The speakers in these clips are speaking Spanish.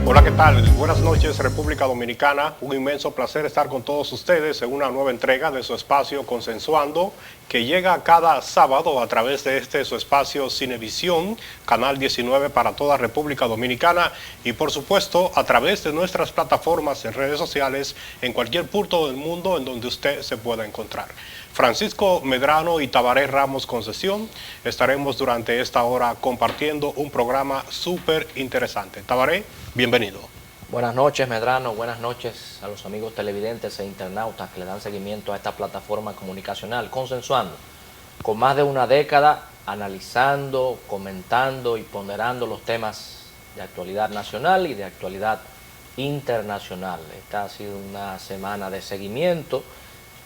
Hola, ¿qué tal? Buenas noches, República Dominicana. Un inmenso placer estar con todos ustedes en una nueva entrega de su espacio Consensuando, que llega cada sábado a través de su espacio Cinevisión, Canal 19 para toda República Dominicana y, por supuesto, a través de nuestras plataformas en redes sociales en cualquier punto del mundo en donde usted se pueda encontrar. Francisco Medrano y Tabaré Ramos Concesión estaremos durante esta hora compartiendo un programa súper interesante. Tabaré, bienvenido. Buenas noches, Medrano. Buenas noches a los amigos televidentes e internautas que le dan seguimiento a esta plataforma comunicacional, Consensuando. Con más de una década analizando, comentando y ponderando los temas de actualidad nacional y de actualidad internacional. Esta ha sido una semana de seguimiento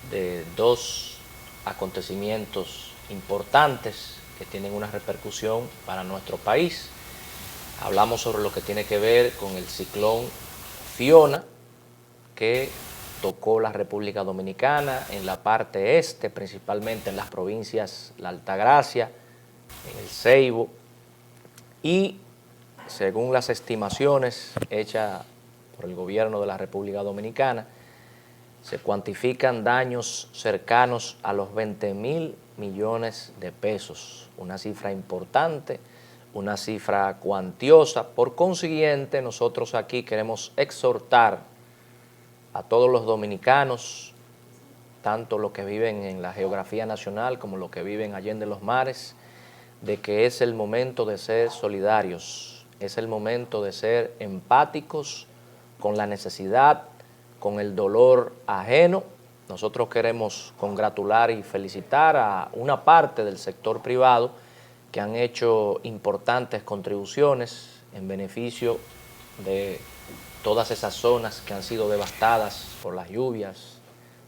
de dos acontecimientos importantes que tienen una repercusión para nuestro país. Hablamos sobre lo que tiene que ver con el ciclón Fiona, que tocó la República Dominicana en la parte este, principalmente en las provincias La Altagracia, en el Ceibo, y según las estimaciones hechas por el gobierno de la República Dominicana, se cuantifican daños cercanos a los 20.000 millones de pesos, una cifra importante, una cifra cuantiosa. Por consiguiente, nosotros aquí queremos exhortar a todos los dominicanos, tanto los que viven en la geografía nacional como los que viven allende los mares, de que es el momento de ser solidarios, es el momento de ser empáticos con la necesidad, con el dolor ajeno. Nosotros queremos congratular y felicitar a una parte del sector privado que han hecho importantes contribuciones en beneficio de todas esas zonas que han sido devastadas por las lluvias,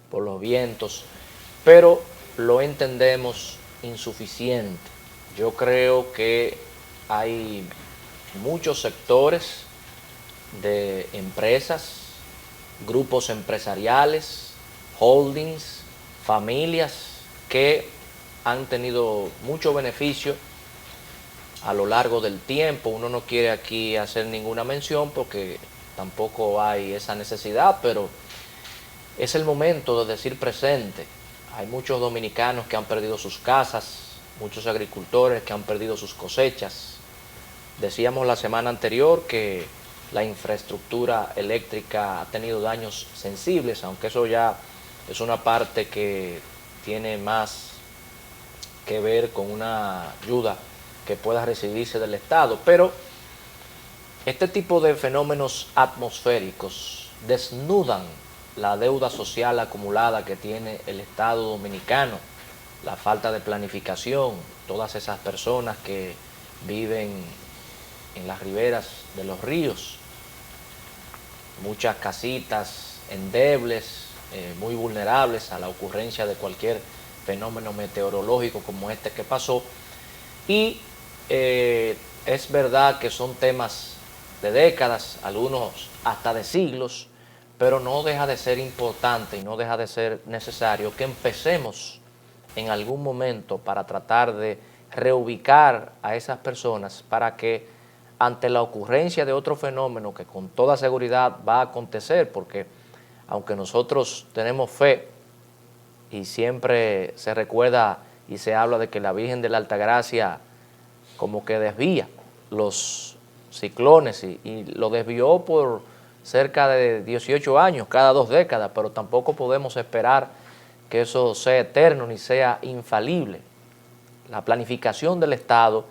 por los vientos, pero lo entendemos insuficiente. Yo creo que hay muchos sectores de empresas, grupos empresariales, holdings, familias que han tenido mucho beneficio a lo largo del tiempo. Uno no quiere aquí hacer ninguna mención porque tampoco hay esa necesidad, pero es el momento de decir presente. Hay muchos dominicanos que han perdido sus casas, muchos agricultores que han perdido sus cosechas. Decíamos la semana anterior que la infraestructura eléctrica ha tenido daños sensibles, aunque eso ya es una parte que tiene más que ver con una ayuda que pueda recibirse del Estado. Pero este tipo de fenómenos atmosféricos desnudan la deuda social acumulada que tiene el Estado dominicano, la falta de planificación, todas esas personas que viven en las riberas de los ríos, muchas casitas endebles, muy vulnerables a la ocurrencia de cualquier fenómeno meteorológico como este que pasó. Y es verdad que son temas de décadas, algunos hasta de siglos, pero no deja de ser importante y no deja de ser necesario que empecemos en algún momento para tratar de reubicar a esas personas para que ante la ocurrencia de otro fenómeno que con toda seguridad va a acontecer, porque aunque nosotros tenemos fe y siempre se recuerda y se habla de que la Virgen de la Altagracia como que desvía los ciclones y lo desvió por cerca de 18 años, cada 2 décadas, pero tampoco podemos esperar que eso sea eterno ni sea infalible. La planificación del Estado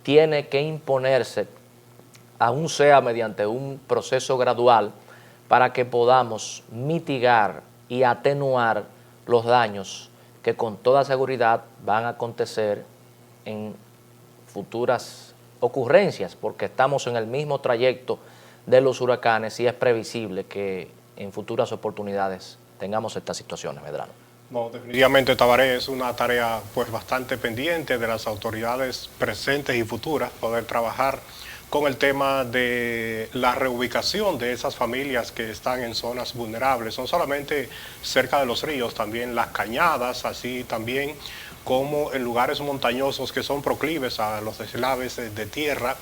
tiene que imponerse, aún sea mediante un proceso gradual, para que podamos mitigar y atenuar los daños que con toda seguridad van a acontecer en futuras ocurrencias, porque estamos en el mismo trayecto de los huracanes y es previsible que en futuras oportunidades tengamos estas situaciones, Medrano. No, definitivamente, Tabaré, es una tarea pues bastante pendiente de las autoridades presentes y futuras, poder trabajar con el tema de la reubicación de esas familias que están en zonas vulnerables, no solamente cerca de los ríos, también las cañadas, así también como en lugares montañosos que son proclives a los deslaves de tierra,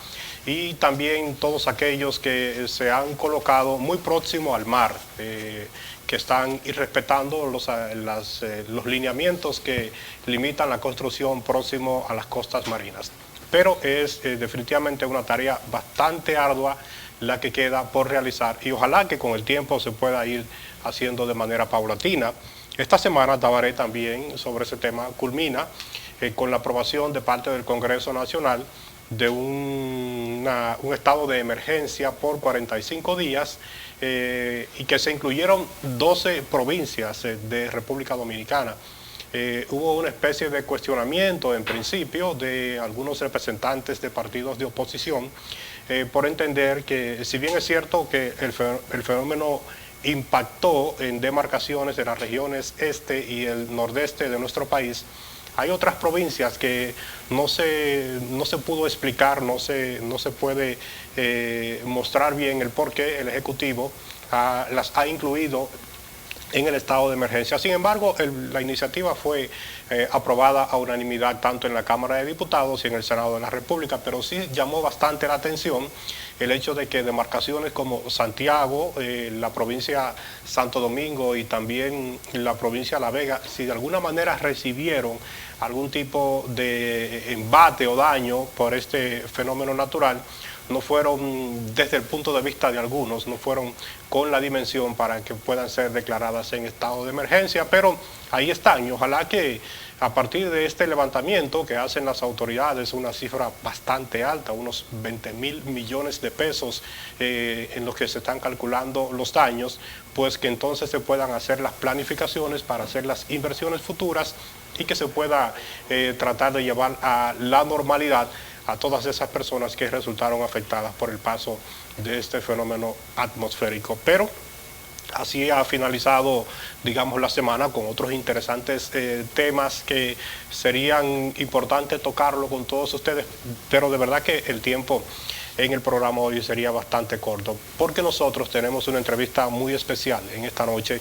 y también todos aquellos que se han colocado muy próximo al mar, que están irrespetando los lineamientos que limitan la construcción próximo a las costas marinas. Pero es definitivamente una tarea bastante ardua la que queda por realizar, y ojalá que con el tiempo se pueda ir haciendo de manera paulatina. Esta semana Tabaré también sobre ese tema culmina con la aprobación de parte del Congreso Nacional de un estado de emergencia por 45 días y que se incluyeron 12 provincias de República Dominicana. Hubo una especie de cuestionamiento en principio de algunos representantes de partidos de oposición por entender que, si bien es cierto que el fenómeno impactó en demarcaciones de las regiones este y el nordeste de nuestro país, hay otras provincias que no se pudo explicar, no se puede mostrar bien el por qué el Ejecutivo las ha incluido en el estado de emergencia. Sin embargo, la iniciativa fue aprobada a unanimidad tanto en la Cámara de Diputados y en el Senado de la República, pero sí llamó bastante la atención el hecho de que demarcaciones como Santiago, la provincia Santo Domingo y también la provincia La Vega, si de alguna manera recibieron algún tipo de embate o daño por este fenómeno natural, no fueron, desde el punto de vista de algunos, no fueron con la dimensión para que puedan ser declaradas en estado de emergencia, pero ahí están, y ojalá que a partir de este levantamiento que hacen las autoridades, una cifra bastante alta, unos 20.000 millones de pesos en los que se están calculando los daños, pues que entonces se puedan hacer las planificaciones para hacer las inversiones futuras y que se pueda tratar de llevar a la normalidad a todas esas personas que resultaron afectadas por el paso de este fenómeno atmosférico. Pero así ha finalizado, digamos, la semana con otros interesantes temas que serían importantes tocarlo con todos ustedes, pero de verdad que el tiempo en el programa hoy sería bastante corto, porque nosotros tenemos una entrevista muy especial en esta noche.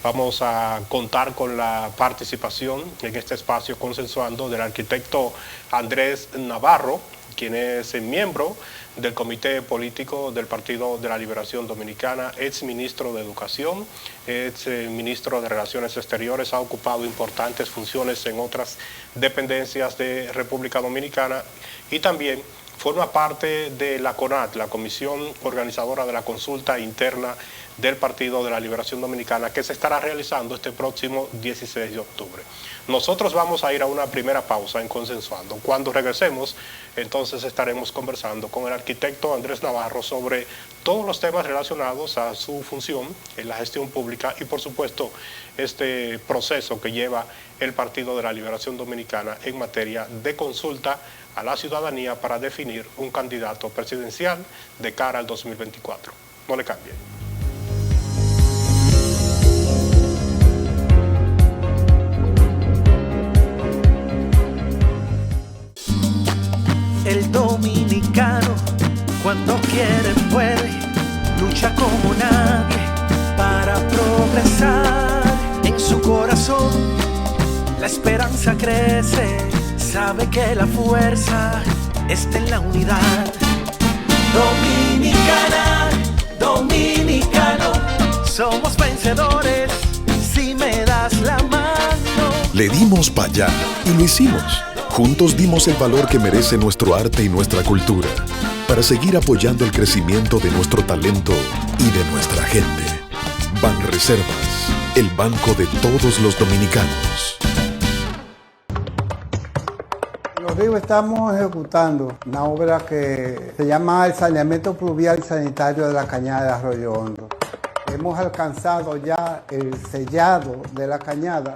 Vamos a contar con la participación en este espacio Consensuando del arquitecto Andrés Navarro, quien es miembro del Comité Político del Partido de la Liberación Dominicana, ex ministro de Educación, ex ministro de Relaciones Exteriores, ha ocupado importantes funciones en otras dependencias de República Dominicana y también forma parte de la CONAT, la Comisión Organizadora de la Consulta Interna del Partido de la Liberación Dominicana, que se estará realizando este próximo 16 de octubre. Nosotros vamos a ir a una primera pausa en Consensuando. Cuando regresemos, entonces estaremos conversando con el arquitecto Andrés Navarro sobre todos los temas relacionados a su función en la gestión pública y, por supuesto, este proceso que lleva el Partido de la Liberación Dominicana en materia de consulta a la ciudadanía para definir un candidato presidencial de cara al 2024. No le cambie. El dominicano, cuando quiere puede, lucha como nadie para progresar. En su corazón la esperanza crece, sabe que la fuerza está en la unidad. Dominicana, dominicano, somos vencedores si me das la mano. Le dimos pa' allá y lo hicimos. Juntos dimos el valor que merece nuestro arte y nuestra cultura para seguir apoyando el crecimiento de nuestro talento y de nuestra gente. Banreservas, el banco de todos los dominicanos. En Los Ríos estamos ejecutando una obra que se llama el saneamiento pluvial y sanitario de la cañada de Arroyo Hondo. Hemos alcanzado ya el sellado de la cañada.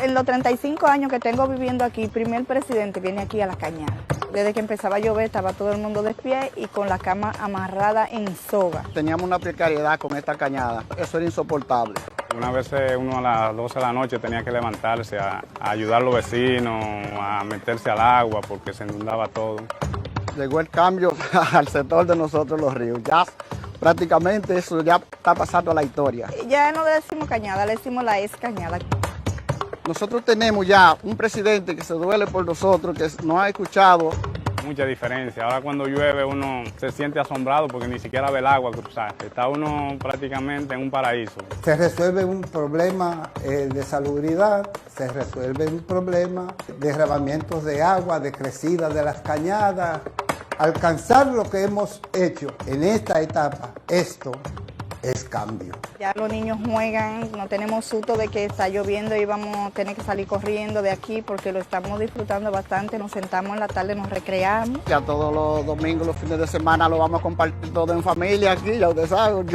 En los 35 años que tengo viviendo aquí, el primer presidente viene aquí a la cañada. Desde que empezaba a llover estaba todo el mundo de pie y con la cama amarrada en soga. Teníamos una precariedad con esta cañada, eso era insoportable. Una vez uno a las 12 de la noche tenía que levantarse a ayudar a los vecinos, a meterse al agua porque se inundaba todo. Llegó el cambio al sector de nosotros Los Ríos, ya prácticamente eso ya está pasando a la historia. Ya no le decimos cañada, le decimos la ex cañada. Nosotros tenemos ya un presidente que se duele por nosotros, que nos ha escuchado. Mucha diferencia. Ahora cuando llueve uno se siente asombrado porque ni siquiera ve el agua cruzar. Está uno prácticamente en un paraíso. Se resuelve un problema de salubridad, se resuelve un problema de derramamientos de agua, de crecida de las cañadas. Alcanzar lo que hemos hecho en esta etapa, esto es cambio. Ya los niños juegan, no tenemos susto de que está lloviendo y vamos a tener que salir corriendo de aquí porque lo estamos disfrutando bastante, nos sentamos en la tarde, nos recreamos. Ya todos los domingos, los fines de semana lo vamos a compartir todo en familia aquí, ya ustedes saben.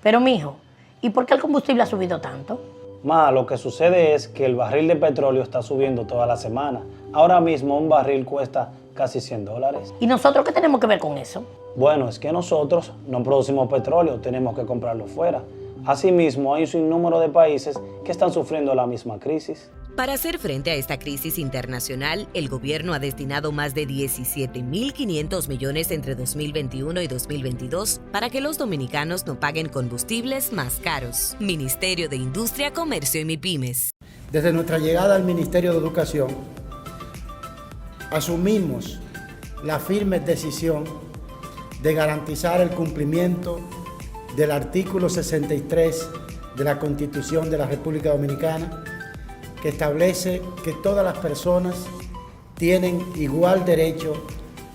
Pero mijo, ¿y por qué el combustible ha subido tanto? Ma, lo que sucede es que el barril de petróleo está subiendo toda la semana. Ahora mismo un barril cuesta casi $100. ¿Y nosotros qué tenemos que ver con eso? Bueno, es que nosotros no producimos petróleo, tenemos que comprarlo fuera. Asimismo, hay un sinnúmero de países que están sufriendo la misma crisis. Para hacer frente a esta crisis internacional, el gobierno ha destinado más de 17.500 millones entre 2021 y 2022 para que los dominicanos no paguen combustibles más caros. Ministerio de Industria, Comercio y MIPYMES. Desde nuestra llegada al Ministerio de Educación, asumimos la firme decisión de garantizar el cumplimiento del artículo 63 de la Constitución de la República Dominicana, que establece que todas las personas tienen igual derecho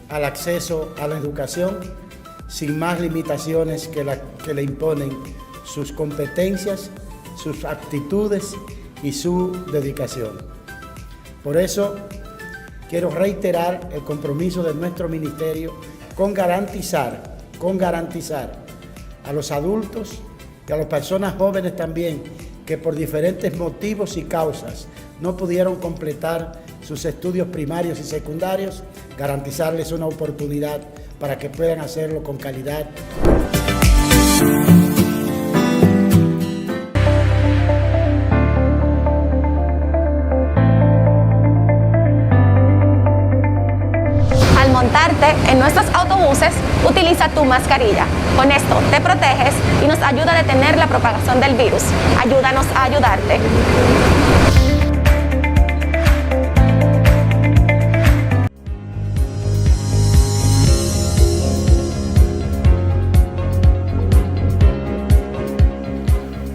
al acceso a la educación sin más limitaciones que le imponen sus competencias, sus aptitudes y su dedicación. Por eso, quiero reiterar el compromiso de nuestro ministerio con garantizar a los adultos y a las personas jóvenes también que por diferentes motivos y causas no pudieron completar sus estudios primarios y secundarios, garantizarles una oportunidad para que puedan hacerlo con calidad. Al montarte en nuestros autobuses, utiliza tu mascarilla. Con esto te proteges y nos ayuda a detener la propagación del virus. Ayúdanos a ayudarte.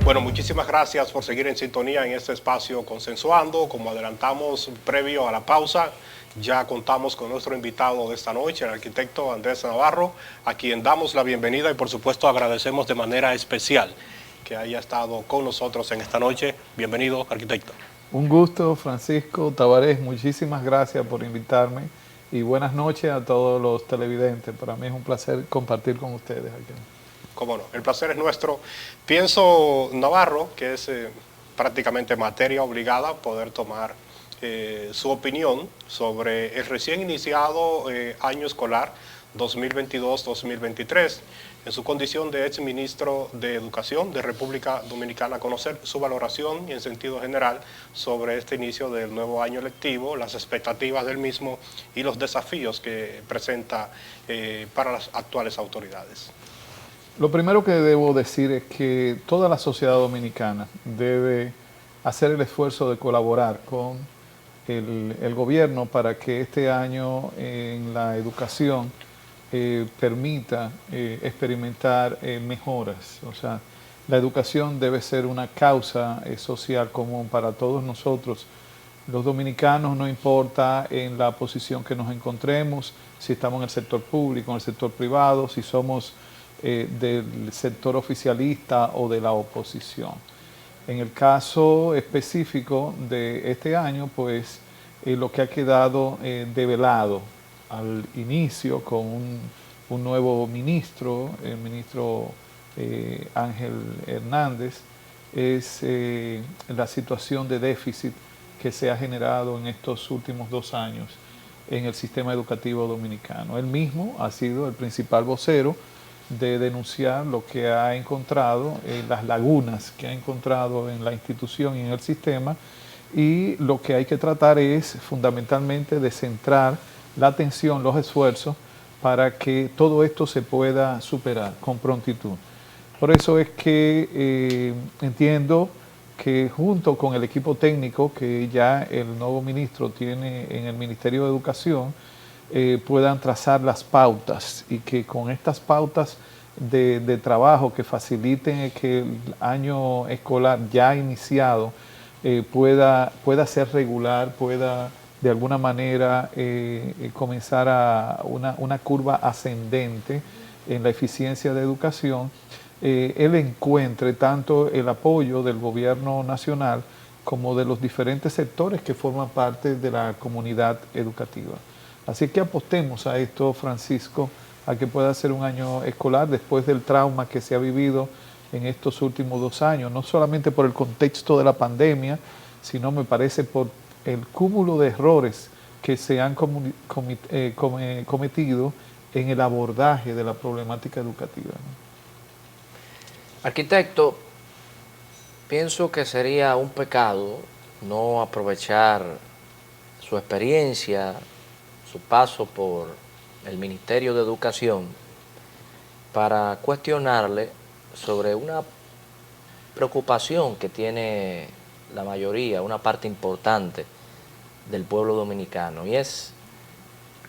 Bueno, muchísimas gracias por seguir en sintonía en este espacio Consensuando. Como adelantamos previo a la pausa, ya contamos con nuestro invitado de esta noche, el arquitecto Andrés Navarro, a quien damos la bienvenida y por supuesto agradecemos de manera especial que haya estado con nosotros en esta noche. Bienvenido, arquitecto. Un gusto, Francisco Tavares, muchísimas gracias por invitarme y buenas noches a todos los televidentes. Para mí es un placer compartir con ustedes aquí. Cómo no, el placer es nuestro. Pienso, Navarro, que es prácticamente materia obligada poder tomar su opinión sobre el recién iniciado año escolar 2022-2023. En su condición de ex ministro de Educación de República Dominicana, conocer su valoración y en sentido general sobre este inicio del nuevo año lectivo, las expectativas del mismo y los desafíos que presenta para las actuales autoridades. Lo primero que debo decir es que toda la sociedad dominicana debe hacer el esfuerzo de colaborar con el gobierno para que este año en la educación permita experimentar mejoras. O sea, la educación debe ser una causa social común para todos nosotros, los dominicanos, no importa en la posición que nos encontremos, si estamos en el sector público, en el sector privado, si somos del sector oficialista o de la oposición. En el caso específico de este año, pues lo que ha quedado develado al inicio con un nuevo ministro, el ministro Ángel Hernández, es la situación de déficit que se ha generado en estos últimos 2 años en el sistema educativo dominicano. Él mismo ha sido el principal vocero de denunciar lo que ha encontrado, las lagunas que ha encontrado en la institución y en el sistema, y lo que hay que tratar es fundamentalmente de centrar la atención, los esfuerzos para que todo esto se pueda superar con prontitud. Por eso es que entiendo que junto con el equipo técnico que ya el nuevo ministro tiene en el Ministerio de Educación, puedan trazar las pautas y que con estas pautas de trabajo que faciliten que el año escolar ya iniciado pueda ser regular, pueda de alguna manera comenzar a una curva ascendente en la eficiencia de educación, él encuentre tanto el apoyo del gobierno nacional como de los diferentes sectores que forman parte de la comunidad educativa. Así que apostemos a esto, Francisco, a que pueda ser un año escolar después del trauma que se ha vivido en estos últimos 2 años, no solamente por el contexto de la pandemia, sino me parece por el cúmulo de errores que se han cometido en el abordaje de la problemática educativa, ¿no? Arquitecto, pienso que sería un pecado no aprovechar su experiencia, su paso por el Ministerio de Educación para cuestionarle sobre una preocupación que tiene la mayoría, una parte importante del pueblo dominicano, y es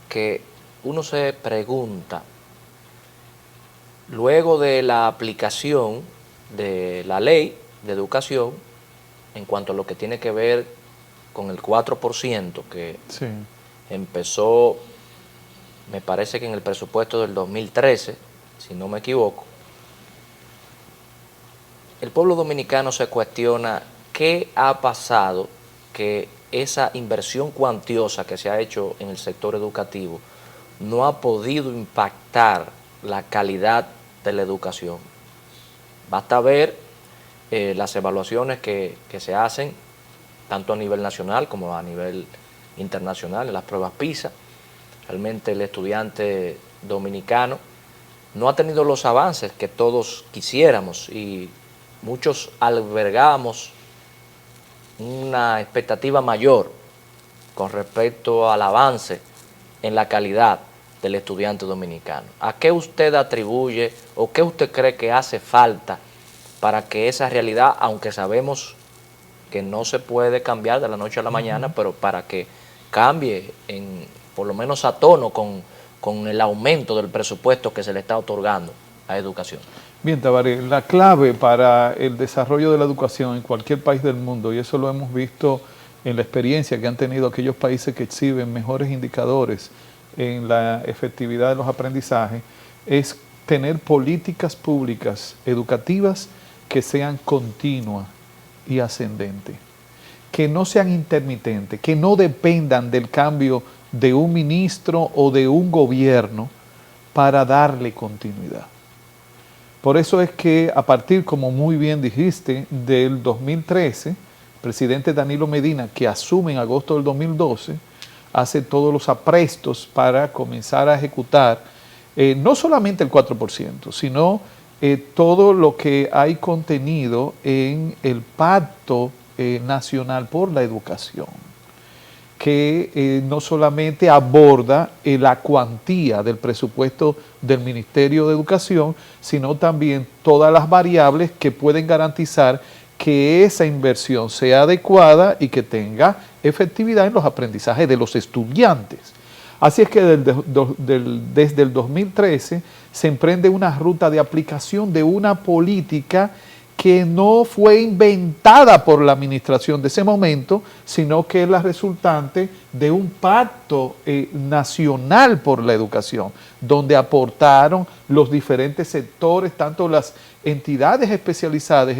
que uno se pregunta, luego de la aplicación de la ley de educación en cuanto a lo que tiene que ver con el 4% que sí empezó, me parece que en el presupuesto del 2013, si no me equivoco, el pueblo dominicano se cuestiona qué ha pasado que esa inversión cuantiosa que se ha hecho en el sector educativo no ha podido impactar la calidad de la educación. Basta ver las evaluaciones que se hacen tanto a nivel nacional como a nivel internacional, en las pruebas PISA. Realmente el estudiante dominicano no ha tenido los avances que todos quisiéramos y muchos albergamos una expectativa mayor con respecto al avance en la calidad del estudiante dominicano. ¿A qué usted atribuye o qué usted cree que hace falta para que esa realidad, aunque sabemos que no se puede cambiar de la noche a la mañana, pero para que cambie por lo menos a tono con el aumento del presupuesto que se le está otorgando a educación? Bien, Tabaré, la clave para el desarrollo de la educación en cualquier país del mundo, y eso lo hemos visto en la experiencia que han tenido aquellos países que exhiben mejores indicadores en la efectividad de los aprendizajes, es tener políticas públicas educativas que sean continuas y ascendentes, que no sean intermitentes, que no dependan del cambio de un ministro o de un gobierno para darle continuidad. Por eso es que a partir, como muy bien dijiste, del 2013, el presidente Danilo Medina, que asume en agosto del 2012, hace todos los aprestos para comenzar a ejecutar no solamente el 4%, sino todo lo que hay contenido en el Pacto Nacional por la Educación, que no solamente aborda la cuantía del presupuesto del Ministerio de Educación, sino también todas las variables que pueden garantizar que esa inversión sea adecuada y que tenga efectividad en los aprendizajes de los estudiantes. Así es que desde el 2013 se emprende una ruta de aplicación de una política que no fue inventada por la administración de ese momento, sino que es la resultante de un pacto nacional por la educación, donde aportaron los diferentes sectores, tanto las entidades especializadas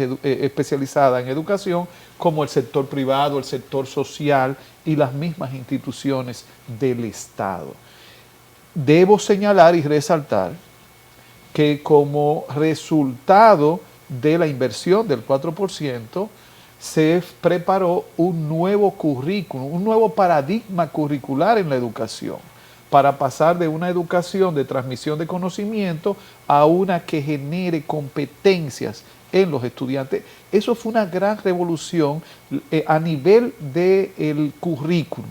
en educación, como el sector privado, el sector social y las mismas instituciones del Estado. Debo señalar y resaltar que como resultado de la inversión del 4%, se preparó un nuevo currículum, un nuevo paradigma curricular en la educación, para pasar de una educación de transmisión de conocimiento a una que genere competencias en los estudiantes. Eso fue una gran revolución a nivel del currículum,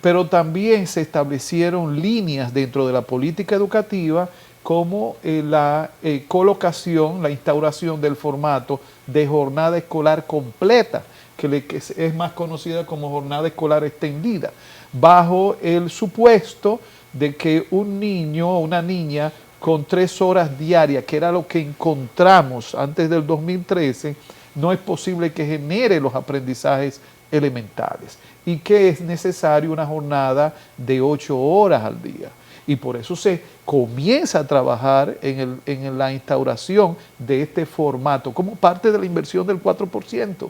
pero también se establecieron líneas dentro de la política educativa como la colocación, la instauración del formato de jornada escolar completa, que es más conocida como jornada escolar extendida, bajo el supuesto de que un niño o una niña con 3 horas diarias, que era lo que encontramos antes del 2013, no es posible que genere los aprendizajes elementales y que es necesario una jornada de 8 horas al día. Y por eso se comienza a trabajar en la instauración de este formato como parte de la inversión del 4%.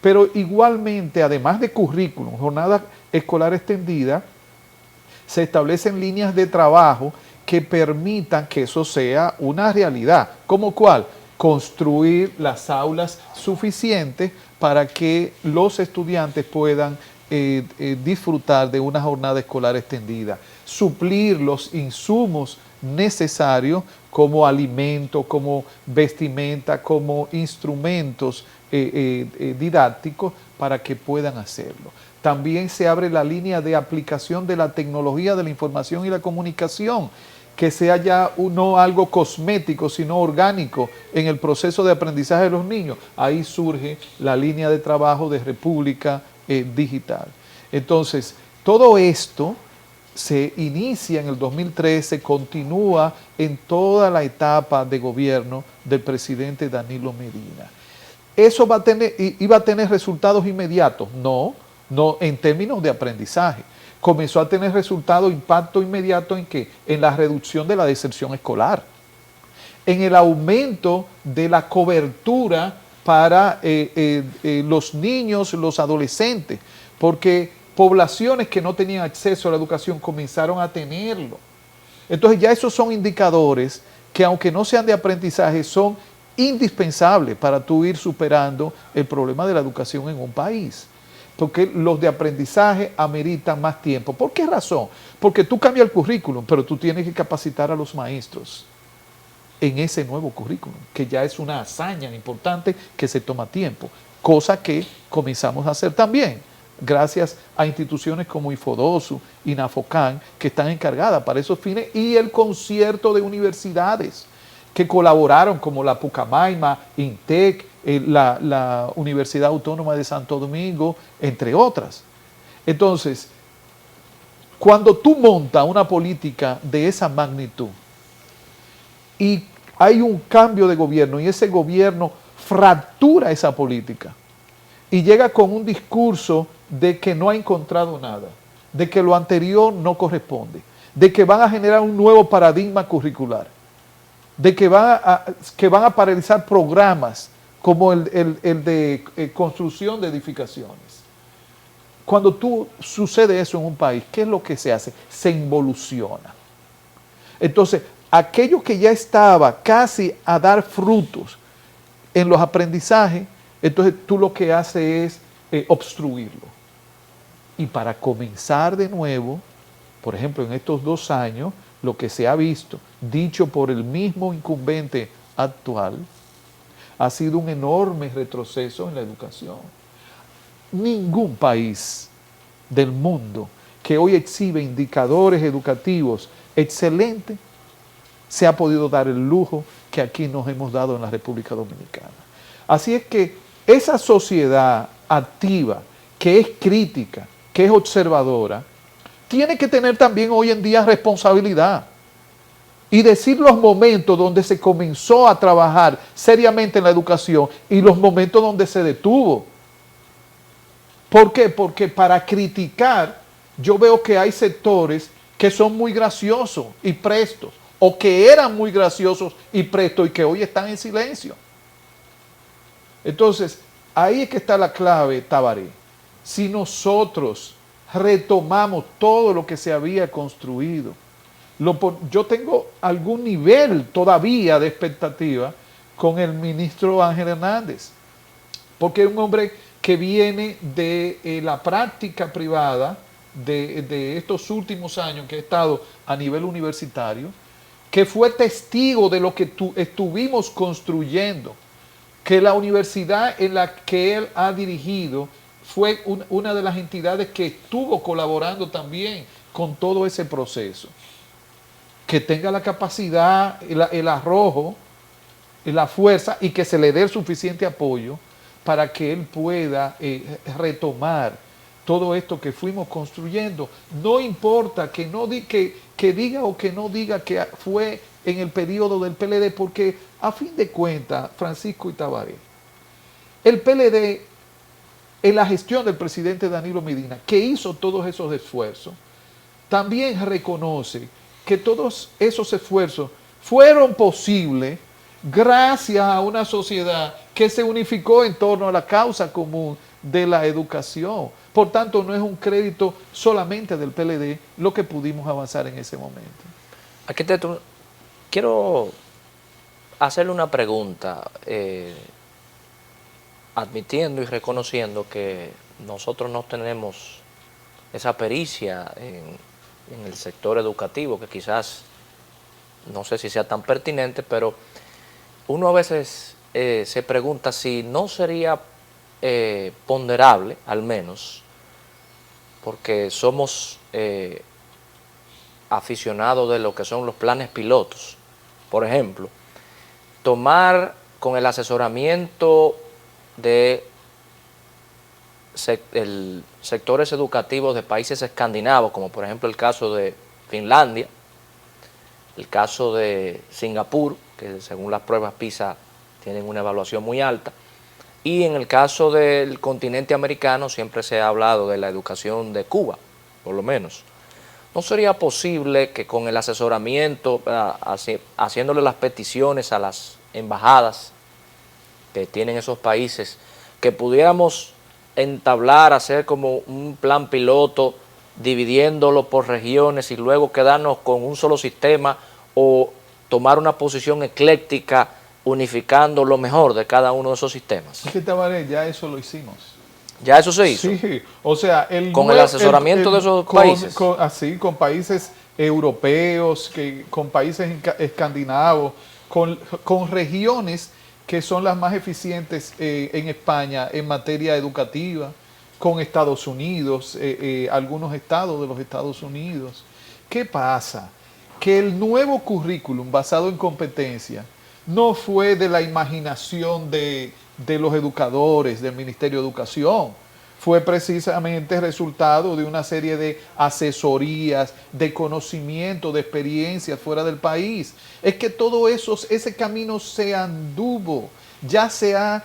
Pero igualmente, además de currículum, jornada escolar extendida, se establecen líneas de trabajo que permitan que eso sea una realidad. ¿Cómo cuál? Construir las aulas suficientes para que los estudiantes puedan disfrutar de una jornada escolar extendida, suplir los insumos necesarios como alimentos, como vestimenta, como instrumentos didácticos para que puedan hacerlo. También se abre la línea de aplicación de la tecnología de la información y la comunicación, que sea ya no algo cosmético, sino orgánico en el proceso de aprendizaje de los niños. Ahí surge la línea de trabajo de República Digital. Entonces, todo esto se inicia en el 2013, continúa en toda la etapa de gobierno del presidente Danilo Medina. ¿Eso iba a tener resultados inmediatos? No en términos de aprendizaje. Comenzó a tener resultados, impacto inmediato ¿en qué? En la reducción de la deserción escolar, en el aumento de la cobertura para los niños, los adolescentes, porque poblaciones que no tenían acceso a la educación comenzaron a tenerlo. Entonces ya esos son indicadores que, aunque no sean de aprendizaje, son indispensables para tú ir superando el problema de la educación en un país. Porque los de aprendizaje ameritan más tiempo. ¿Por qué razón? Porque tú cambias el currículum, pero tú tienes que capacitar a los maestros en ese nuevo currículum, que ya es una hazaña importante que se toma tiempo, cosa que comenzamos a hacer también, gracias a instituciones como Infodosu y Nafocan, que están encargadas para esos fines, y el concierto de universidades que colaboraron, como la Pucamaima, INTEC, la Universidad Autónoma de Santo Domingo, entre otras. Entonces, cuando tú montas una política de esa magnitud y hay un cambio de gobierno y ese gobierno fractura esa política y llega con un discurso de que no ha encontrado nada, de que lo anterior no corresponde, de que van a generar un nuevo paradigma curricular, de que van a paralizar programas como el de construcción de edificaciones. Cuando sucede eso en un país, ¿qué es lo que se hace? Se involuciona. Entonces, aquello que ya estaba casi a dar frutos en los aprendizajes, entonces tú lo que haces es obstruirlo. Y para comenzar de nuevo, por ejemplo, en estos 2 años, lo que se ha visto, dicho por el mismo incumbente actual, ha sido un enorme retroceso en la educación. Ningún país del mundo que hoy exhibe indicadores educativos excelentes se ha podido dar el lujo que aquí nos hemos dado en la República Dominicana. Así es que esa sociedad activa, que es crítica, que es observadora, tiene que tener también hoy en día responsabilidad y decir los momentos donde se comenzó a trabajar seriamente en la educación y los momentos donde se detuvo. ¿Por qué? Porque para criticar yo veo que hay sectores que son muy graciosos y prestos, o que eran muy graciosos y prestos y que hoy están en silencio. Entonces, ahí es que está la clave, Tabaré. Si nosotros retomamos todo lo que se había construido, yo tengo algún nivel todavía de expectativa con el ministro Ángel Hernández, porque es un hombre que viene de la práctica privada de estos últimos años que ha estado a nivel universitario, que fue testigo de lo que estuvimos construyendo, que la universidad en la que él ha dirigido fue una de las entidades que estuvo colaborando también con todo ese proceso, que tenga la capacidad, el arrojo, la fuerza y que se le dé el suficiente apoyo para que él pueda retomar todo esto que fuimos construyendo. No importa que diga o que no diga que fue en el periodo del PLD, porque a fin de cuentas, Francisco y Tabaré, el PLD, en la gestión del presidente Danilo Medina, que hizo todos esos esfuerzos, también reconoce que todos esos esfuerzos fueron posibles gracias a una sociedad que se unificó en torno a la causa común de la educación. Por tanto, no es un crédito solamente del PLD lo que pudimos avanzar en ese momento. Arquitecto, quiero hacerle una pregunta, admitiendo y reconociendo que nosotros no tenemos esa pericia en el sector educativo, que quizás, no sé si sea tan pertinente, pero uno a veces se pregunta si no sería ponderable, al menos, porque somos aficionados de lo que son los planes pilotos. Por ejemplo, tomar con el asesoramiento de sectores educativos de países escandinavos, como por ejemplo el caso de Finlandia, el caso de Singapur, que según las pruebas PISA tienen una evaluación muy alta, y en el caso del continente americano siempre se ha hablado de la educación de Cuba, por lo menos. ¿No sería posible que con el asesoramiento, haciéndole las peticiones a las embajadas que tienen esos países, que pudiéramos entablar, hacer como un plan piloto, dividiéndolo por regiones y luego quedarnos con un solo sistema, o tomar una posición ecléctica unificando lo mejor de cada uno de esos sistemas? Es que Tabaré, ya eso lo hicimos. ¿Ya eso se hizo? Sí, o sea, con el asesoramiento de esos países. Con países europeos, con países escandinavos, con regiones que son las más eficientes en España en materia educativa, con Estados Unidos, algunos estados de los Estados Unidos. ¿Qué pasa? Que el nuevo currículum basado en competencia no fue de la imaginación de los educadores del Ministerio de Educación, fue precisamente resultado de una serie de asesorías, de conocimiento, de experiencias fuera del país. Es que todo eso, ese camino se anduvo, ya se ha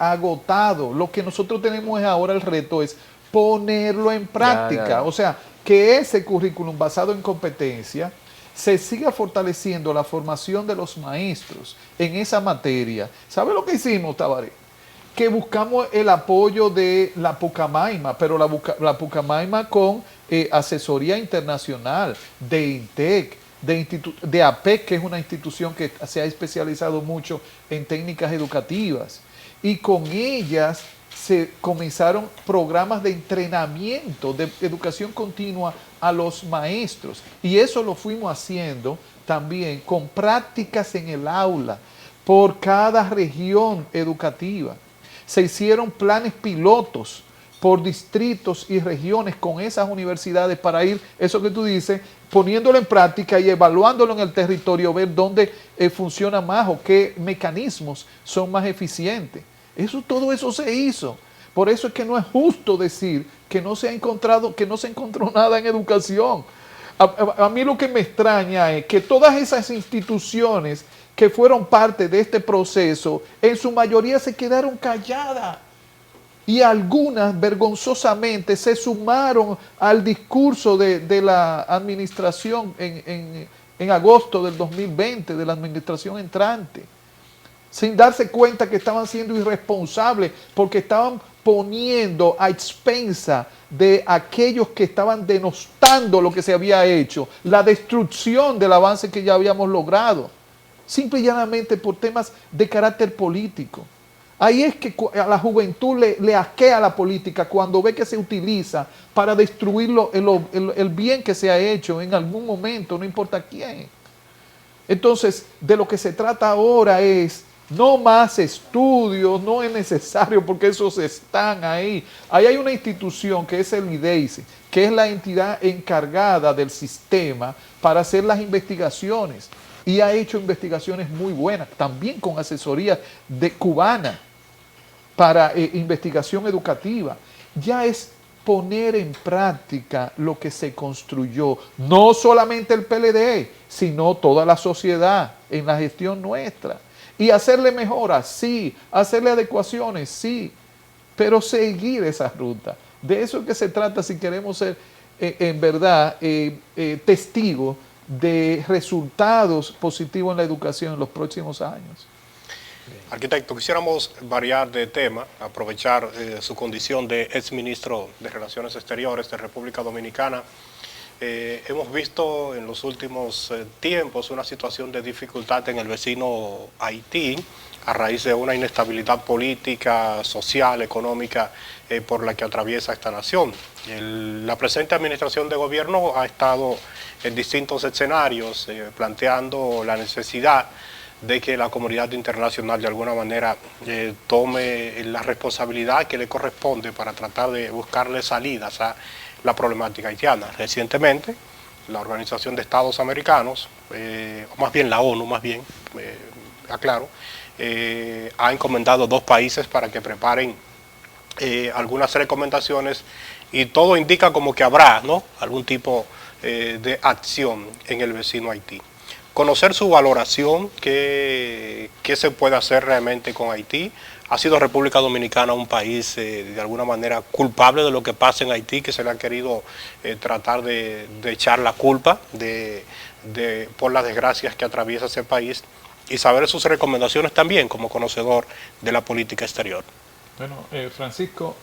agotado. Lo que nosotros tenemos ahora, el reto es ponerlo en práctica. O sea, que ese currículum basado en competencia se siga fortaleciendo la formación de los maestros en esa materia. ¿Sabe lo que hicimos, Tabaré? Que buscamos el apoyo de la Pucamaima, pero la Pucamaima con asesoría internacional, de INTEC, de APEC, que es una institución que se ha especializado mucho en técnicas educativas. Y con ellas se comenzaron programas de entrenamiento, de educación continua a los maestros. Y eso lo fuimos haciendo también con prácticas en el aula por cada región educativa. Se hicieron planes pilotos por distritos y regiones con esas universidades para ir, eso que tú dices, poniéndolo en práctica y evaluándolo en el territorio, ver dónde funciona más o qué mecanismos son más eficientes. Todo eso se hizo. Por eso es que no es justo decir que no se ha encontrado, que no se encontró nada en educación. A mí lo que me extraña es que todas esas instituciones que fueron parte de este proceso, en su mayoría se quedaron calladas. Y algunas vergonzosamente se sumaron al discurso de la administración en agosto del 2020, de la administración entrante, sin darse cuenta que estaban siendo irresponsables porque estaban poniendo a expensa de aquellos que estaban denostando lo que se había hecho, la destrucción del avance que ya habíamos logrado, simple y llanamente por temas de carácter político. Ahí es que a la juventud le asquea la política cuando ve que se utiliza para destruir el bien que se ha hecho en algún momento, no importa quién. Entonces, de lo que se trata ahora es No más estudios, no es necesario porque esos están ahí. Ahí hay una institución que es el IDEICE, que es la entidad encargada del sistema para hacer las investigaciones. Y ha hecho investigaciones muy buenas, también con asesoría cubana para investigación educativa. Ya es poner en práctica lo que se construyó, no solamente el PLD, sino toda la sociedad en la gestión nuestra. Y hacerle mejoras, sí, hacerle adecuaciones, sí, pero seguir esa ruta. De eso es que se trata si queremos ser en verdad testigos de resultados positivos en la educación en los próximos años. Arquitecto, quisiéramos variar de tema, aprovechar su condición de exministro de Relaciones Exteriores de República Dominicana. Hemos visto en los últimos tiempos una situación de dificultad en el vecino Haití a raíz de una inestabilidad política, social, económica por la que atraviesa esta nación. La presente administración de gobierno ha estado en distintos escenarios planteando la necesidad de que la comunidad internacional de alguna manera tome la responsabilidad que le corresponde para tratar de buscarle salidas a la problemática haitiana. Recientemente, la Organización de Estados Americanos, o más bien la ONU, ha encomendado 2 países para que preparen algunas recomendaciones y todo indica como que habrá, ¿no?, algún tipo de acción en el vecino Haití. Conocer su valoración, qué se puede hacer realmente con Haití. ¿Ha sido República Dominicana un país de alguna manera culpable de lo que pasa en Haití, que se le ha querido tratar de echar la culpa por las desgracias que atraviesa ese país? Y saber sus recomendaciones también como conocedor de la política exterior. Bueno, Francisco,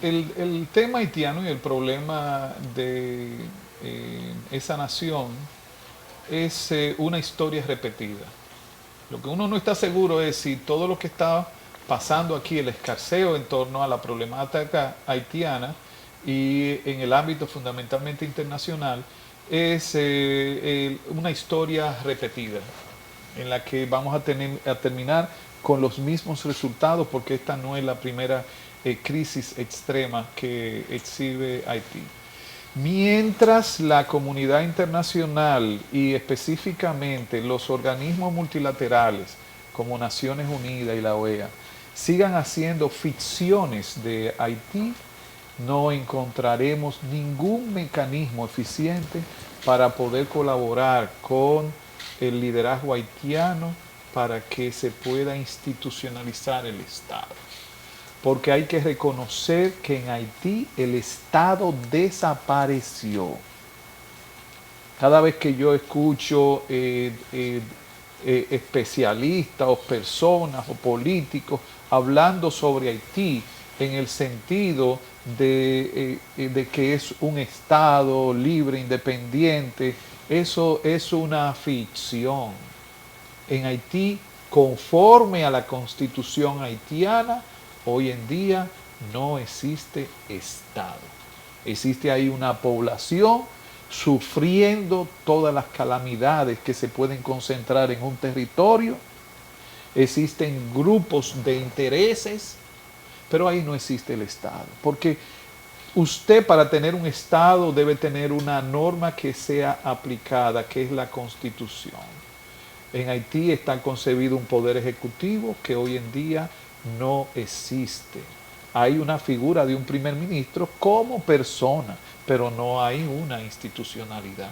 el tema haitiano y el problema de esa nación es una historia repetida. Lo que uno no está seguro es si todo lo que está pasando aquí, el escarceo en torno a la problemática haitiana y en el ámbito fundamentalmente internacional, es una historia repetida en la que vamos a terminar con los mismos resultados, porque esta no es la primera crisis extrema que exhibe Haití. Mientras la comunidad internacional y específicamente los organismos multilaterales como Naciones Unidas y la OEA sigan haciendo ficciones de Haití, no encontraremos ningún mecanismo eficiente para poder colaborar con el liderazgo haitiano para que se pueda institucionalizar el Estado. Porque hay que reconocer que en Haití el Estado desapareció. Cada vez que yo escucho especialistas o personas o políticos hablando sobre Haití en el sentido de que es un Estado libre, independiente, eso es una ficción. En Haití, conforme a la Constitución haitiana, hoy en día no existe Estado. Existe ahí una población sufriendo todas las calamidades que se pueden concentrar en un territorio. Existen grupos de intereses, pero ahí no existe el Estado. Porque usted, para tener un Estado, debe tener una norma que sea aplicada, que es la Constitución. En Haití está concebido un poder ejecutivo que hoy en día no existe. Hay una figura de un primer ministro como persona, pero no hay una institucionalidad.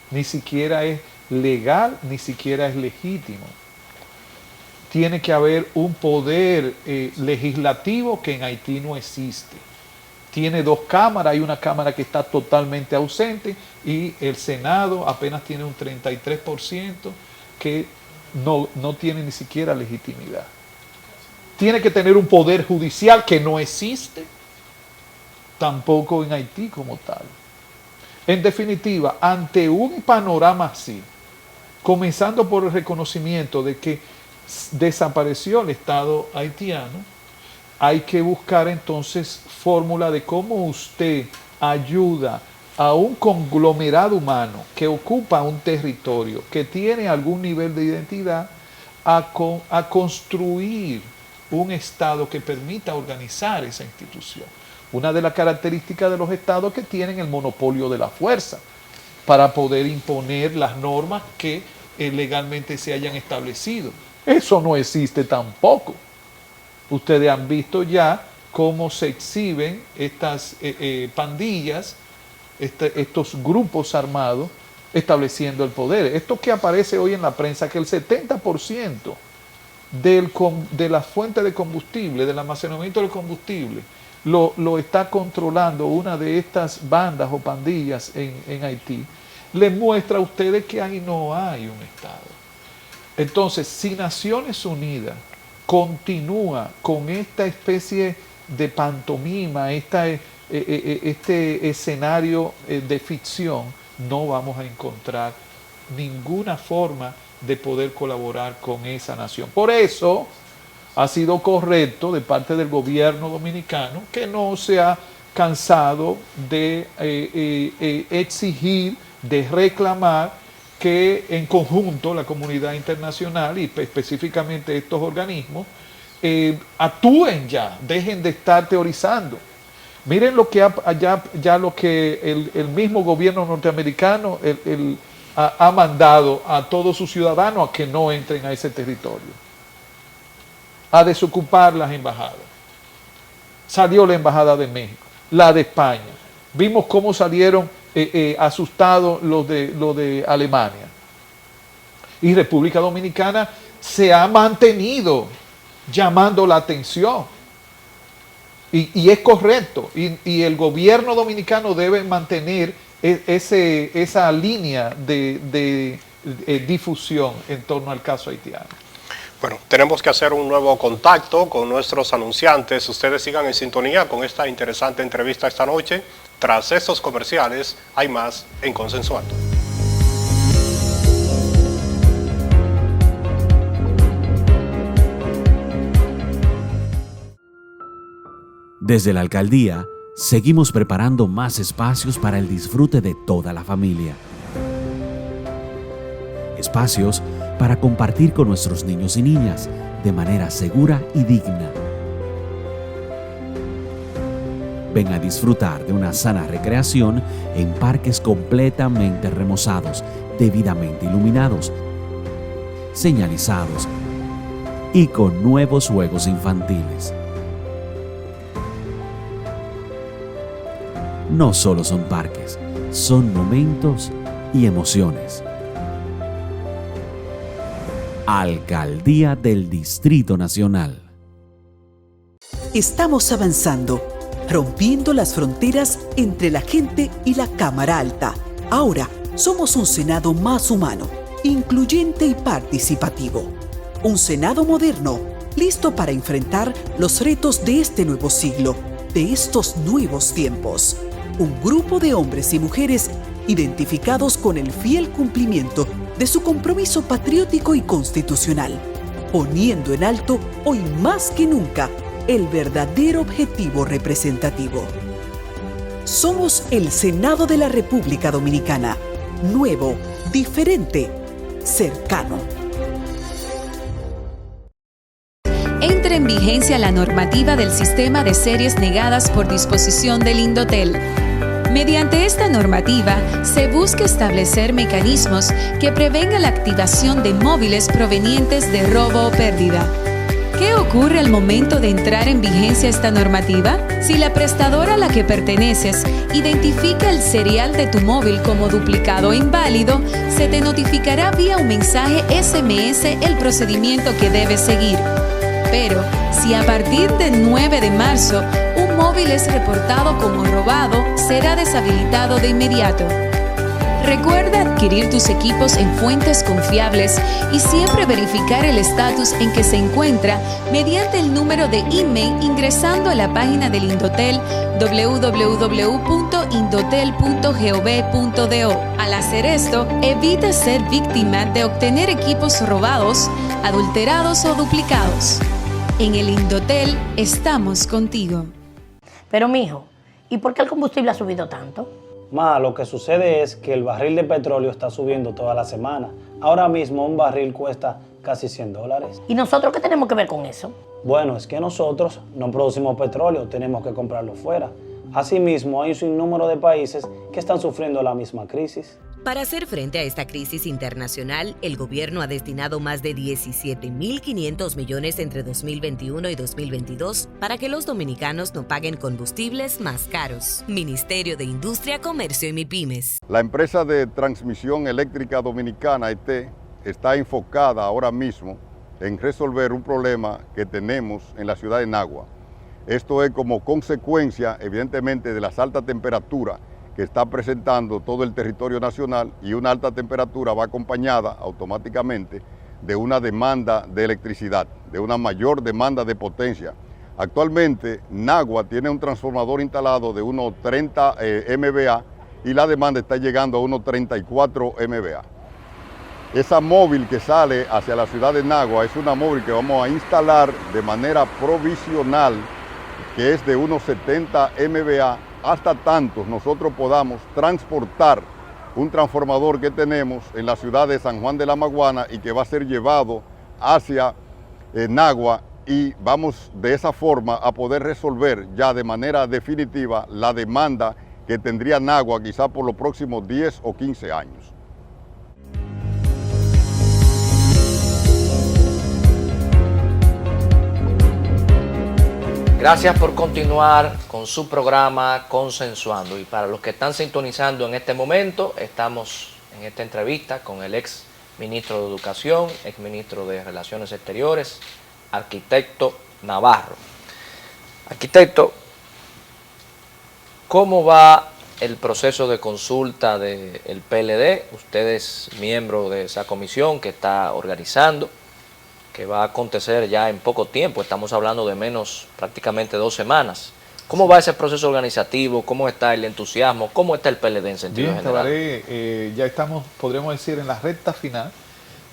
Ni siquiera es legal, ni siquiera es legítimo. Tiene que haber un poder legislativo que en Haití no existe. Tiene 2 cámaras, hay una cámara que está totalmente ausente y el Senado apenas tiene un 33% que no tiene ni siquiera legitimidad. Tiene que tener un poder judicial que no existe tampoco en Haití como tal. En definitiva, ante un panorama así, comenzando por el reconocimiento de que desapareció el Estado haitiano, hay que buscar entonces fórmula de cómo usted ayuda a un conglomerado humano que ocupa un territorio, que tiene algún nivel de identidad, a construir un Estado que permita organizar esa institución. Una de las características de los Estados que tienen el monopolio de la fuerza para poder imponer las normas que legalmente se hayan establecido. Eso no existe tampoco. Ustedes han visto ya cómo se exhiben estas pandillas, estos grupos armados estableciendo el poder. Esto que aparece hoy en la prensa, que el 70% de la fuente de combustible, del almacenamiento del combustible, lo está controlando una de estas bandas o pandillas en Haití, les muestra a ustedes que ahí no hay un Estado. Entonces, si Naciones Unidas continúa con esta especie de pantomima, este escenario de ficción, no vamos a encontrar ninguna forma de poder colaborar con esa nación. Por eso ha sido correcto de parte del gobierno dominicano que no se ha cansado de exigir, de reclamar que en conjunto la comunidad internacional y específicamente estos organismos actúen ya, dejen de estar teorizando. Miren lo que lo que el mismo gobierno norteamericano ha mandado a todos sus ciudadanos a que no entren a ese territorio, a desocupar las embajadas. Salió la embajada de México, la de España. Vimos cómo salieron asustados los de Alemania. Y República Dominicana se ha mantenido llamando la atención. Y es correcto. Y el gobierno dominicano debe mantener esa línea de difusión en torno al caso haitiano. Bueno, tenemos que hacer un nuevo contacto con nuestros anunciantes. Ustedes sigan en sintonía con esta interesante entrevista esta noche. Tras estos comerciales, hay más en Consensuando. Desde la alcaldía, seguimos preparando más espacios para el disfrute de toda la familia. Espacios para compartir con nuestros niños y niñas de manera segura y digna. Ven a disfrutar de una sana recreación en parques completamente remozados, debidamente iluminados, señalizados y con nuevos juegos infantiles. No solo son parques, son momentos y emociones. Alcaldía del Distrito Nacional. Estamos avanzando, rompiendo las fronteras entre la gente y la Cámara Alta. Ahora somos un Senado más humano, incluyente y participativo. Un Senado moderno, listo para enfrentar los retos de este nuevo siglo, de estos nuevos tiempos. Un grupo de hombres y mujeres identificados con el fiel cumplimiento de su compromiso patriótico y constitucional, poniendo en alto hoy más que nunca el verdadero objetivo representativo. Somos el Senado de la República Dominicana, nuevo, diferente, cercano. Entra en vigencia la normativa del sistema de series negadas por disposición del Indotel. Mediante esta normativa, se busca establecer mecanismos que prevengan la activación de móviles provenientes de robo o pérdida. ¿Qué ocurre al momento de entrar en vigencia esta normativa? Si la prestadora a la que perteneces identifica el serial de tu móvil como duplicado o inválido, se te notificará vía un mensaje SMS el procedimiento que debes seguir. Pero, si a partir del 9 de marzo un móvil es reportado como robado, será deshabilitado de inmediato. Recuerda adquirir tus equipos en fuentes confiables y siempre verificar el estatus en que se encuentra mediante el número de email ingresando a la página del Indotel www.indotel.gov.do. Al hacer esto, evita ser víctima de obtener equipos robados, adulterados o duplicados. En el Indotel estamos contigo. Pero mijo, ¿y por qué el combustible ha subido tanto? Ma, lo que sucede es que el barril de petróleo está subiendo toda la semana. Ahora mismo un barril cuesta casi $100. ¿Y nosotros qué tenemos que ver con eso? Bueno, es que nosotros no producimos petróleo, tenemos que comprarlo fuera. Asimismo, hay un sinnúmero de países que están sufriendo la misma crisis. Para hacer frente a esta crisis internacional, el gobierno ha destinado más de 17.500 millones entre 2021 y 2022 para que los dominicanos no paguen combustibles más caros. Ministerio de Industria, Comercio y MIPYMES. La empresa de transmisión eléctrica dominicana, ET, está enfocada ahora mismo en resolver un problema que tenemos en la ciudad de Nagua. Esto es como consecuencia, evidentemente, de las altas temperaturas que está presentando todo el territorio nacional, y una alta temperatura va acompañada automáticamente de una demanda de electricidad, de una mayor demanda de potencia. Actualmente Nagua tiene un transformador instalado de unos 30 MVA y la demanda está llegando a unos 34 MVA. Esa móvil que sale hacia la ciudad de Nagua es una móvil que vamos a instalar de manera provisional, que es de unos 70 MVA, hasta tanto nosotros podamos transportar un transformador que tenemos en la ciudad de San Juan de la Maguana y que va a ser llevado hacia Nagua, y vamos de esa forma a poder resolver ya de manera definitiva la demanda que tendría Nagua quizá por los próximos 10 o 15 años. Gracias por continuar con su programa Consensuando. Y para los que están sintonizando en este momento, estamos en esta entrevista con el ex ministro de Educación, ex ministro de Relaciones Exteriores, arquitecto Navarro. Arquitecto, ¿cómo va el proceso de consulta del PLD? Usted es miembro de esa comisión que está organizando, que va a acontecer ya en poco tiempo, estamos hablando de menos, prácticamente 2 semanas. ¿Cómo va ese proceso organizativo? ¿Cómo está el entusiasmo? ¿Cómo está el PLD en sentido general? Tabaré, ya estamos, podríamos decir, en la recta final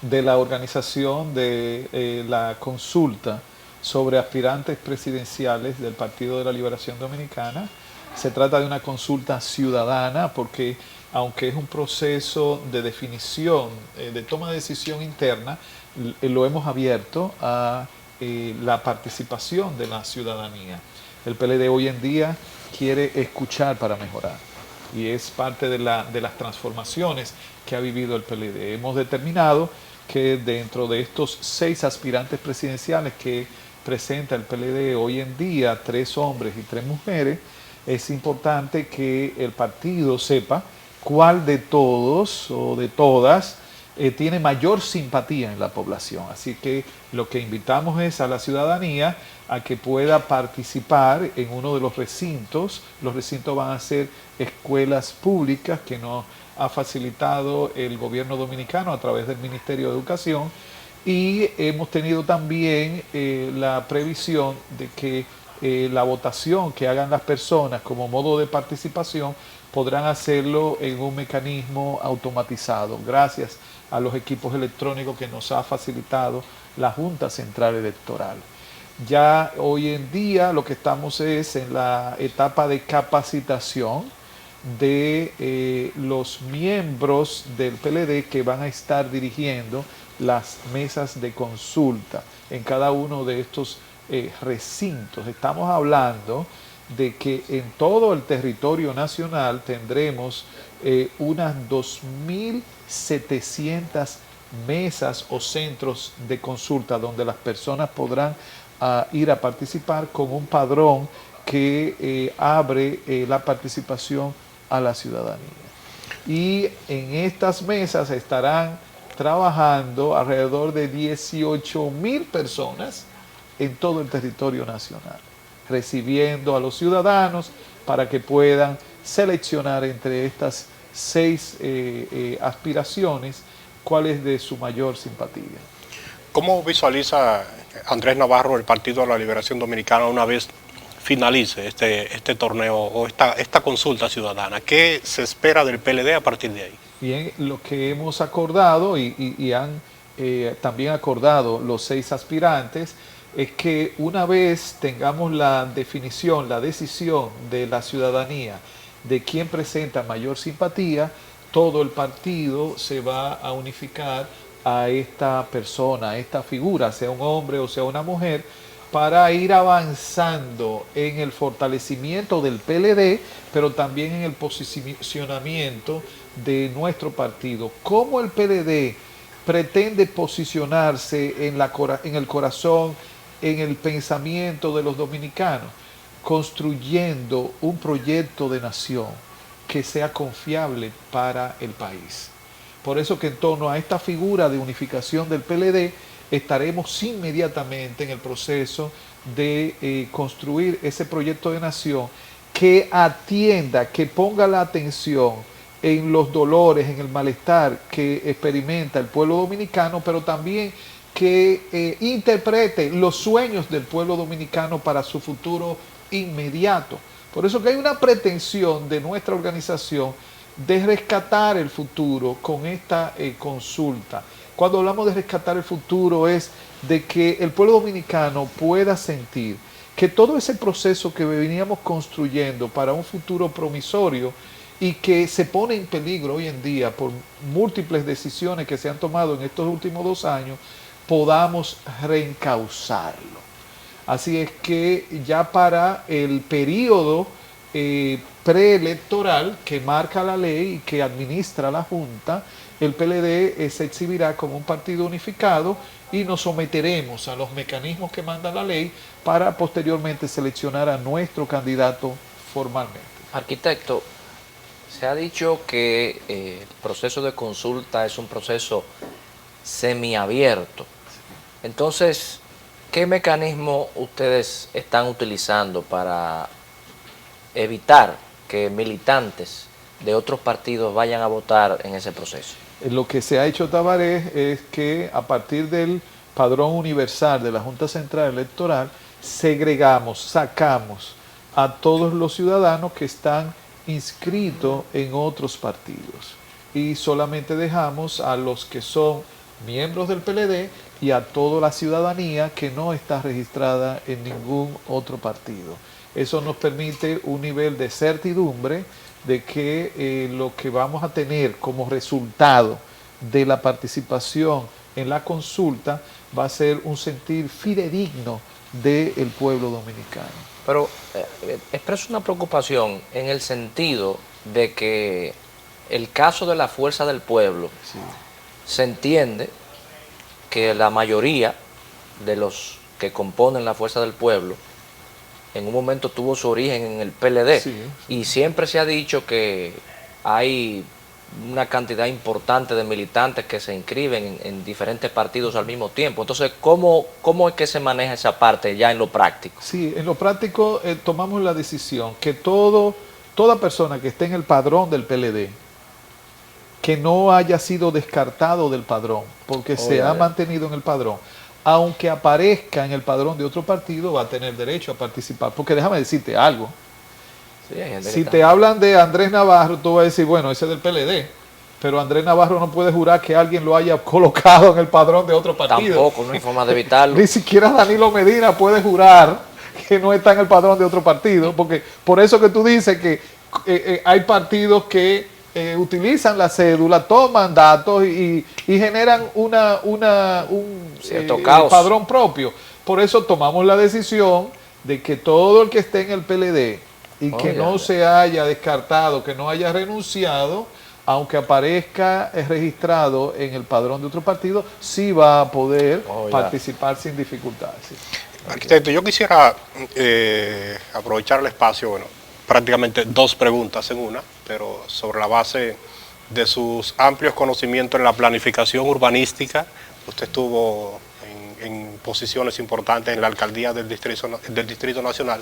de la organización de la consulta sobre aspirantes presidenciales del Partido de la Liberación Dominicana. Se trata de una consulta ciudadana porque, aunque es un proceso de definición, de toma de decisión interna, lo hemos abierto a la participación de la ciudadanía. El PLD hoy en día quiere escuchar para mejorar, y es parte de las transformaciones que ha vivido el PLD. Hemos determinado que dentro de estos 6 aspirantes presidenciales que presenta el PLD hoy en día, 3 hombres y 3 mujeres, es importante que el partido sepa cuál de todos o de todas tiene mayor simpatía en la población. Así que lo que invitamos es a la ciudadanía a que pueda participar en uno de los recintos. Los recintos van a ser escuelas públicas que nos ha facilitado el gobierno dominicano a través del Ministerio de Educación, y hemos tenido también la previsión de que la votación que hagan las personas como modo de participación podrán hacerlo en un mecanismo automatizado, gracias a los equipos electrónicos que nos ha facilitado la Junta Central Electoral. Ya hoy en día lo que estamos es en la etapa de capacitación de los miembros del PLD que van a estar dirigiendo las mesas de consulta en cada uno de estos recintos. Estamos hablando de que en todo el territorio nacional tendremos unas 2.700 mesas o centros de consulta donde las personas podrán ir a participar con un padrón que abre la participación a la ciudadanía. Y en estas mesas estarán trabajando alrededor de 18.000 personas en todo el territorio nacional, recibiendo a los ciudadanos para que puedan seleccionar entre estas 6 aspiraciones cuál es de su mayor simpatía. ¿Cómo visualiza Andrés Navarro el Partido de la Liberación Dominicana una vez finalice este torneo o esta consulta ciudadana? ¿Qué se espera del PLD a partir de ahí? Bien, lo que hemos acordado y han también acordado los 6 aspirantes es que una vez tengamos la definición, la decisión de la ciudadanía de quién presenta mayor simpatía, todo el partido se va a unificar a esta persona, a esta figura, sea un hombre o sea una mujer, para ir avanzando en el fortalecimiento del PLD, pero también en el posicionamiento de nuestro partido. ¿Cómo el PLD pretende posicionarse en el corazón, en el pensamiento de los dominicanos? Construyendo un proyecto de nación que sea confiable para el país. Por eso que en torno a esta figura de unificación del PLD, estaremos inmediatamente en el proceso de construir ese proyecto de nación que atienda, que ponga la atención en los dolores, en el malestar que experimenta el pueblo dominicano, pero también que interprete los sueños del pueblo dominicano para su futuro inmediato. Por eso que hay una pretensión de nuestra organización de rescatar el futuro con esta consulta. Cuando hablamos de rescatar el futuro es de que el pueblo dominicano pueda sentir que todo ese proceso que veníamos construyendo para un futuro promisorio y que se pone en peligro hoy en día por múltiples decisiones que se han tomado en estos últimos 2 años, podamos reencauzarlo. Así es que ya para el periodo preelectoral que marca la ley y que administra la Junta, el PLD se exhibirá como un partido unificado y nos someteremos a los mecanismos que manda la ley para posteriormente seleccionar a nuestro candidato formalmente. Arquitecto, se ha dicho que el proceso de consulta es un proceso semiabierto. Entonces, ¿qué mecanismo ustedes están utilizando para evitar que militantes de otros partidos vayan a votar en ese proceso? Lo que se ha hecho, Tabaré, es que a partir del padrón universal de la Junta Central Electoral, sacamos a todos los ciudadanos que están inscritos en otros partidos y solamente dejamos a los que son miembros del PLD y a toda la ciudadanía que no está registrada en ningún otro partido. Eso nos permite un nivel de certidumbre de que lo que vamos a tener como resultado de la participación en la consulta va a ser un sentir fidedigno del pueblo dominicano. Pero expreso una preocupación en el sentido de que el caso de la fuerza del pueblo, sí, se entiende que la mayoría de los que componen la fuerza del pueblo en un momento tuvo su origen en el PLD, sí, y siempre se ha dicho que hay una cantidad importante de militantes que se inscriben en diferentes partidos al mismo tiempo. Entonces, ¿cómo es que se maneja esa parte ya en lo práctico? Sí, en lo práctico tomamos la decisión que toda persona que esté en el padrón del PLD, que no haya sido descartado del padrón, porque se ha mantenido en el padrón, aunque aparezca en el padrón de otro partido, va a tener derecho a participar. Porque déjame decirte algo. Sí, si te hablan de Andrés Navarro, tú vas a decir, bueno, ese es del PLD. Pero Andrés Navarro no puede jurar que alguien lo haya colocado en el padrón de otro partido. Tampoco, no hay forma de evitarlo. Ni siquiera Danilo Medina puede jurar que no está en el padrón de otro partido. Porque por eso que tú dices que hay partidos que utilizan la cédula, toman datos y generan un padrón propio. Por eso tomamos la decisión de que todo el que esté en el PLD y que no se haya descartado, que no haya renunciado, aunque aparezca registrado en el padrón de otro partido, sí va a poder participar sin dificultades. Sí. Arquitecto, yo quisiera aprovechar el espacio, bueno, prácticamente 2 preguntas en una, pero sobre la base de sus amplios conocimientos en la planificación urbanística. Usted estuvo en posiciones importantes en la alcaldía del Distrito Nacional.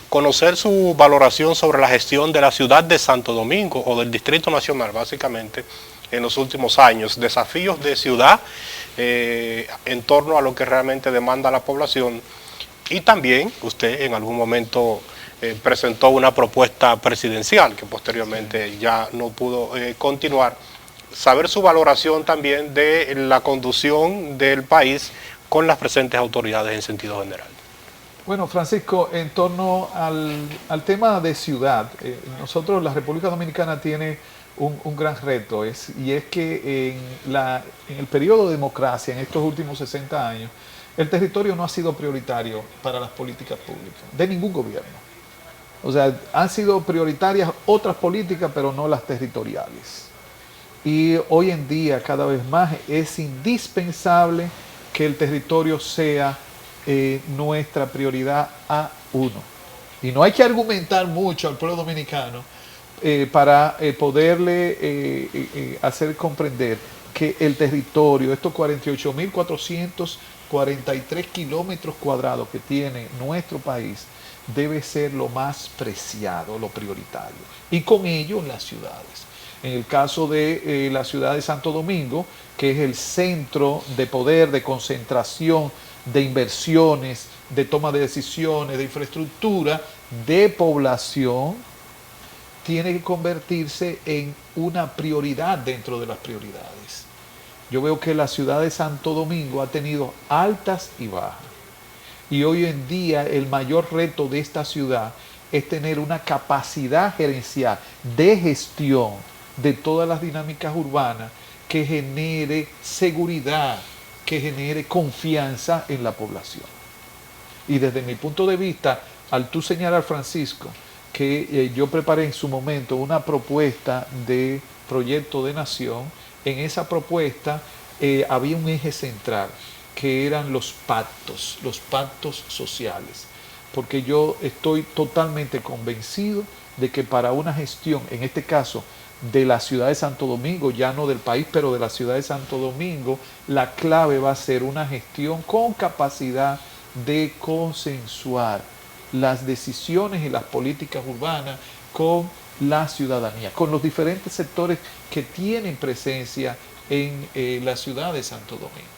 Conocer su valoración sobre la gestión de la ciudad de Santo Domingo o del Distrito Nacional, básicamente, en los últimos años. Desafíos de ciudad en torno a lo que realmente demanda la población. Y también usted en algún momento presentó una propuesta presidencial que posteriormente ya no pudo continuar. Saber su valoración también de la conducción del país con las presentes autoridades en sentido general. Bueno, Francisco, en torno al tema de ciudad, nosotros, la República Dominicana tiene un gran reto, y es que en el periodo de democracia, en estos últimos 60 años, el territorio no ha sido prioritario para las políticas públicas, de ningún gobierno. O sea, han sido prioritarias otras políticas, pero no las territoriales. Y hoy en día, cada vez más, es indispensable que el territorio sea nuestra prioridad A1. Y no hay que argumentar mucho al pueblo dominicano para poderle hacer comprender que el territorio, estos 48.443 kilómetros cuadrados que tiene nuestro país, debe ser lo más preciado, lo prioritario. Y con ello en las ciudades. En el caso de la ciudad de Santo Domingo, que es el centro de poder, de concentración, de inversiones, de toma de decisiones, de infraestructura, de población, tiene que convertirse en una prioridad dentro de las prioridades. Yo veo que la ciudad de Santo Domingo ha tenido altas y bajas. Y hoy en día el mayor reto de esta ciudad es tener una capacidad gerencial de gestión de todas las dinámicas urbanas que genere seguridad, que genere confianza en la población. Y desde mi punto de vista, al tú señalar, Francisco, que yo preparé en su momento una propuesta de proyecto de nación, en esa propuesta había un eje central, que eran los pactos sociales, porque yo estoy totalmente convencido de que para una gestión, en este caso de la ciudad de Santo Domingo, ya no del país, pero de la ciudad de Santo Domingo, la clave va a ser una gestión con capacidad de consensuar las decisiones y las políticas urbanas con la ciudadanía, con los diferentes sectores que tienen presencia en la ciudad de Santo Domingo.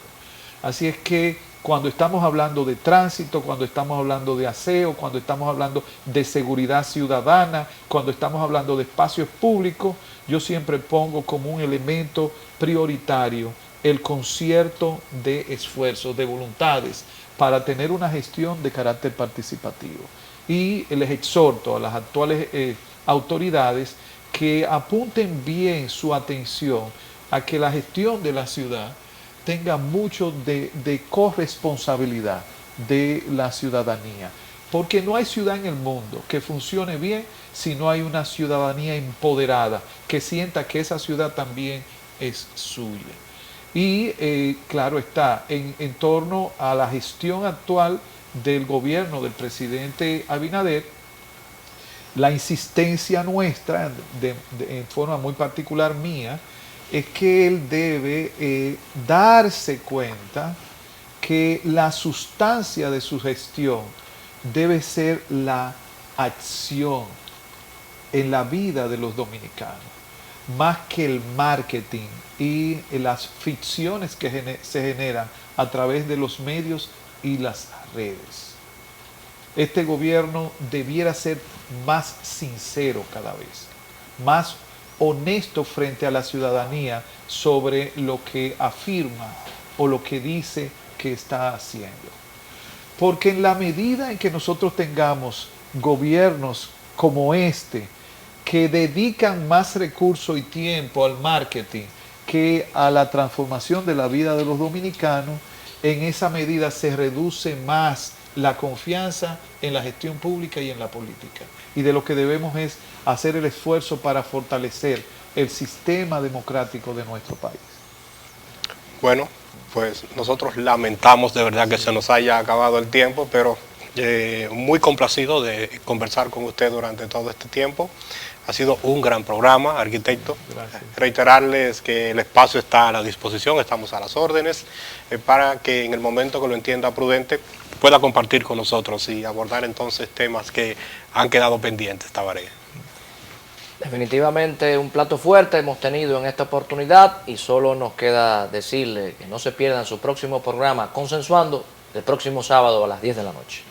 Así es que cuando estamos hablando de tránsito, cuando estamos hablando de aseo, cuando estamos hablando de seguridad ciudadana, cuando estamos hablando de espacios públicos, yo siempre pongo como un elemento prioritario el concierto de esfuerzos, de voluntades, para tener una gestión de carácter participativo. Y les exhorto a las actuales autoridades que apunten bien su atención a que la gestión de la ciudad tenga mucho de corresponsabilidad de la ciudadanía. Porque no hay ciudad en el mundo que funcione bien si no hay una ciudadanía empoderada, que sienta que esa ciudad también es suya. Y claro está, en torno a la gestión actual del gobierno del presidente Abinader, la insistencia nuestra, en forma muy particular mía, es que él debe darse cuenta que la sustancia de su gestión debe ser la acción en la vida de los dominicanos, más que el marketing y las ficciones que se generan a través de los medios y las redes. Este gobierno debiera ser más sincero cada vez, más honesto frente a la ciudadanía sobre lo que afirma o lo que dice que está haciendo. Porque en la medida en que nosotros tengamos gobiernos como este, que dedican más recursos y tiempo al marketing que a la transformación de la vida de los dominicanos, en esa medida se reduce más la confianza en la gestión pública y en la política. Y de lo que debemos es hacer el esfuerzo para fortalecer el sistema democrático de nuestro país. Bueno, pues nosotros lamentamos de verdad que se nos haya acabado el tiempo, pero muy complacido de conversar con usted durante todo este tiempo. Ha sido un gran programa, arquitecto. Gracias. Reiterarles que el espacio está a la disposición, estamos a las órdenes, para que en el momento que lo entienda prudente pueda compartir con nosotros y abordar entonces temas que han quedado pendientes, Tabaré. Definitivamente un plato fuerte hemos tenido en esta oportunidad y solo nos queda decirle que no se pierdan su próximo programa Consensuando el próximo sábado a las 10 de la noche.